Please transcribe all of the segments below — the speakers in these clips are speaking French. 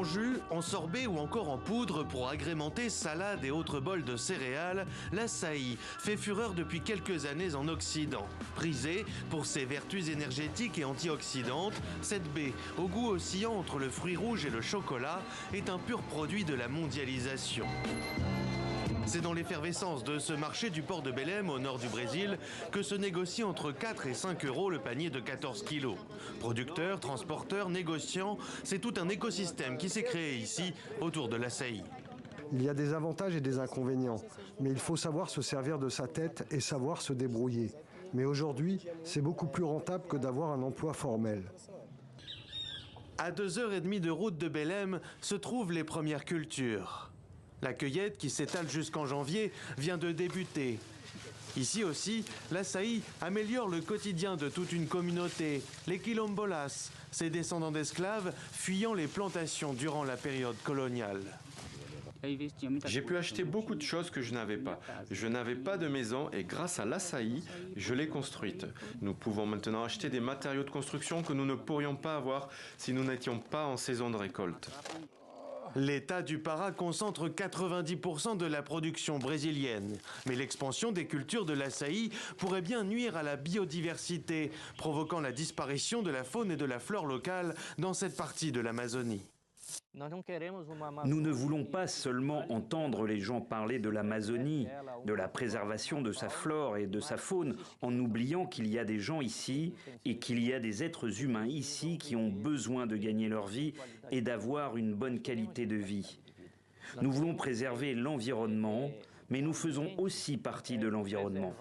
En jus, en sorbet ou encore en poudre pour agrémenter salades et autres bols de céréales, l'açaï fait fureur depuis quelques années en Occident. Prisée pour ses vertus énergétiques et antioxydantes, cette baie, au goût oscillant entre le fruit rouge et le chocolat, est un pur produit de la mondialisation. C'est dans l'effervescence de ce marché du port de Belém, au nord du Brésil, que se négocie entre 4 et 5 euros le panier de 14 kilos. Producteurs, transporteurs, négociants, c'est tout un écosystème qui s'est créé ici, autour de l'açaï. Il y a des avantages et des inconvénients, mais il faut savoir se servir de sa tête et savoir se débrouiller. Mais aujourd'hui, c'est beaucoup plus rentable que d'avoir un emploi formel. À 2h30 de route de Belém se trouvent les premières cultures. La cueillette, qui s'étale jusqu'en janvier, vient de débuter. Ici aussi, l'açaï améliore le quotidien de toute une communauté, les quilombolas, ces descendants d'esclaves fuyant les plantations durant la période coloniale. J'ai pu acheter beaucoup de choses que je n'avais pas. Je n'avais pas de maison et grâce à l'açaï, je l'ai construite. Nous pouvons maintenant acheter des matériaux de construction que nous ne pourrions pas avoir si nous n'étions pas en saison de récolte. L'État du Pará concentre 90% de la production brésilienne. Mais l'expansion des cultures de l'açaï pourrait bien nuire à la biodiversité, provoquant la disparition de la faune et de la flore locale dans cette partie de l'Amazonie. Nous ne voulons pas seulement entendre les gens parler de l'Amazonie, de la préservation de sa flore et de sa faune, en oubliant qu'il y a des gens ici et qu'il y a des êtres humains ici qui ont besoin de gagner leur vie et d'avoir une bonne qualité de vie. Nous voulons préserver l'environnement, mais nous faisons aussi partie de l'environnement.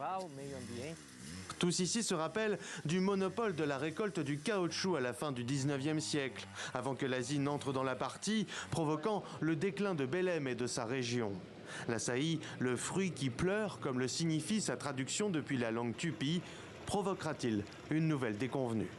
Tous ici se rappellent du monopole de la récolte du caoutchouc à la fin du 19e siècle, avant que l'Asie n'entre dans la partie, provoquant le déclin de Belém et de sa région. L'açaï, le fruit qui pleure, comme le signifie sa traduction depuis la langue tupi, provoquera-t-il une nouvelle déconvenue ?